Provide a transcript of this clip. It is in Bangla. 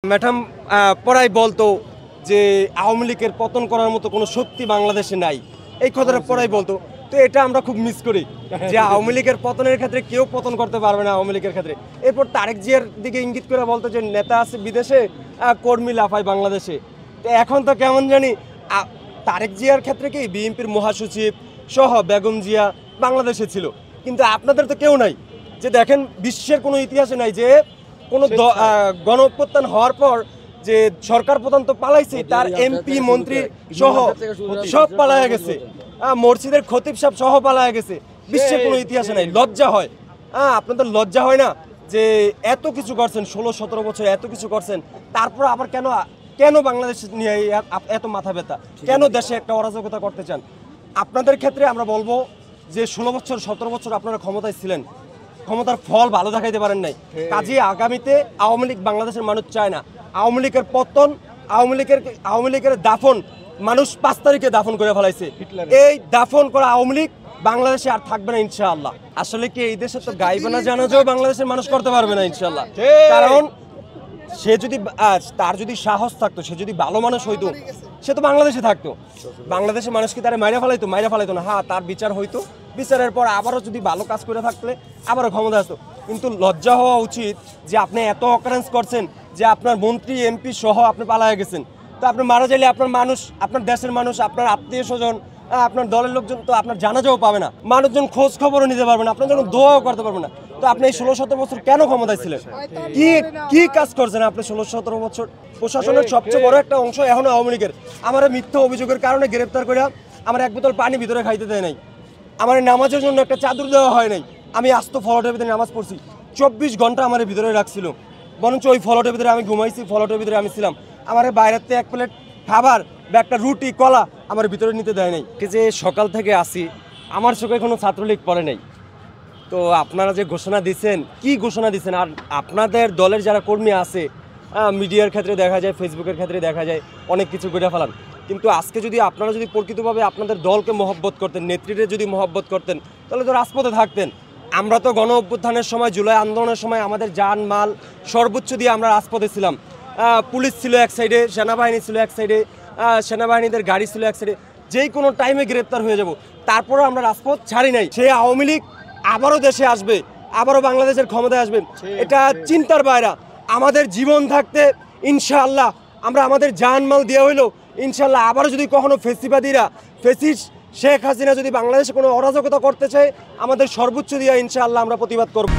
ম্যাডাম পড়াই বলতো যে আওয়ামী লীগের পতন করার মতো কোনো শক্তি বাংলাদেশে নাই, এই কথাটা পড়াই বলতো। তো এটা আমরা খুব মিস করি যে আওয়ামী লীগের পতনের ক্ষেত্রে কেউ পতন করতে পারবে না আওয়ামী লীগের ক্ষেত্রে। এরপর তারেক জিয়ার দিকে ইঙ্গিত করে বলতো যে নেতা আছে বিদেশে, কর্মী লাফায় বাংলাদেশে। তো এখন তো কেমন জানি তারেক জিয়ার ক্ষেত্রে কি বিএনপির মহাসচিব সহ বেগম জিয়া বাংলাদেশে ছিল, কিন্তু আপনাদের তো কেউ নাই। যে দেখেন বিশ্বের কোনো ইতিহাসে নাই যে কোনো গণ অভ্যুত্থান হওয়ার পর যে সরকার প্রধান তো পালাইছে, তার এমপি মন্ত্রী সহ সব পালায়া গেছে, মসজিদের খতিব সাহেব সহ পালায়া গেছে। বিশ্বের কোনো ইতিহাসে নাই। লজ্জা হয়, আপনাদের লজ্জা হয় না যে এত কিছু করছেন, 16-17 বছর এত কিছু করছেন, তারপর আবার কেন বাংলাদেশ নিয়ে এত মাথা ব্যথা, কেন দেশে একটা অরাজকতা করতে চান? আপনাদের ক্ষেত্রে আমরা বলবো যে 16 বছর 17 বছর আপনারা ক্ষমতায় ছিলেন, ক্ষমতার ফল ভালো দেখাইতে পারেন নাই। কাজে আগামীতে আওয়ামী লীগ বাংলাদেশের মানুষ চায় না। আওয়ামী লীগের পতন, আওয়ামী লীগের দাফন মানুষ 5 তারিখে দাফন করে ফেলাইছে। এই দাফন করা আওয়ামী লীগ বাংলাদেশে আর থাকবে না ইনশাআল্লাহ। আসলে কি এই দেশে তো গাইবে না জানাজাও বাংলাদেশের মানুষ করতে পারবে না ইনশাআল্লাহ। কারণ সে যদি তার যদি সাহস থাকতো, সে যদি ভালো মানুষ হইতো, সে তো বাংলাদেশে থাকতো। বাংলাদেশের মানুষ কি তারা মাইরা ফেলাইতো না? হ্যাঁ, তার বিচার হইতো, বিচারের পর আবারও যদি ভালো কাজ করে থাকলে আবারও ক্ষমতা আসতো। কিন্তু লজ্জা হওয়া উচিত যে আপনি এত অকারেন্স করছেন যে আপনার মন্ত্রী এমপি সহ আপনি পালায়া গেছেন। তো আপনি মারা যাইলে আপনার মানুষ, আপনার দেশের মানুষ, আপনার আত্মীয় স্বজন, আপনার দলের লোকজন তো আপনার জানাজাও পাবে না, মানুষজন খোঁজ খবরও নিতে পারবে না, আপনার জন্য দোয়াও করতে পারবে না। তো আপনি এই 16-17 বছর কেন ক্ষমতায় ছিলেন? কি কাজ করছেন আপনি 16-17 বছর? প্রশাসনের সবচেয়ে বড় একটা অংশ এখনো আওয়ামী লীগের। আমার মিথ্যা অভিযোগের কারণে গ্রেপ্তার করে আমার 1 বোতল পানি ভিতরে খাইতে দেয় নাই, আমার নামাজের জন্য একটা চাদর দেওয়া হয় নাই। আমি আস্ত ফলটের ভিতরে নামাজ পড়ছি, 24 ঘন্টা আমার ভিতরে রাখছিল, বরঞ্চ ওই ফলটের ভিতরে আমি ঘুমাইছি, ফলটের ভিতরে আমি ছিলাম। আমার বাইরের থেকে 1 প্লেট খাবার বা একটা রুটি কলা আমার ভিতরে নিতে দেয় নাই। যে সকাল থেকে আসি, আমার চোখে কোনো ছাত্রলীগ পড়ে নাই। তো আপনারা যে ঘোষণা দিচ্ছেন, কি ঘোষণা দিচ্ছেন? আর আপনাদের দলের যারা কর্মী আছে, মিডিয়ার ক্ষেত্রে দেখা যায়, ফেসবুকের ক্ষেত্রে দেখা যায় অনেক কিছু করে ফেলান। কিন্তু আজকে যদি আপনারা যদি প্রকৃতভাবে আপনাদের দলকে মহব্বত করতেন, নেতৃত্বে যদি মহব্বত করতেন, তাহলে তো রাজপথে থাকতেন। আমরা তো গণ অভ্যুত্থানের সময়, জুলাই আন্দোলনের সময় আমাদের জান মাল সর্বোচ্চ দিয়ে আমরা রাজপথে ছিলাম। পুলিশ ছিল এক সাইডে, সেনাবাহিনী ছিল এক সাইডে, সেনাবাহিনীদের গাড়ি ছিল এক সাইডে, যেই কোনো টাইমে গ্রেপ্তার হয়ে যাব। তারপরেও আমরা রাজপথ ছাড়ি নাই। সে আওয়ামী লীগ আবারও দেশে আসবে, আবারও বাংলাদেশের ক্ষমতায় আসবে, এটা চিন্তার বাইরে। আমাদের জীবন থাকতে ইনশাআল্লাহ আমরা আমাদের জানমাল দেওয়া হইলো ইনশাআল্লাহ। আবারও যদি কখনো ফেসিস্ট শেখ হাসিনা যদি বাংলাদেশে কোনো অরাজকতা করতে চায়, আমাদের সর্বোচ্চ দিয়ে ইনশাআল্লাহ আমরা প্রতিবাদ করব।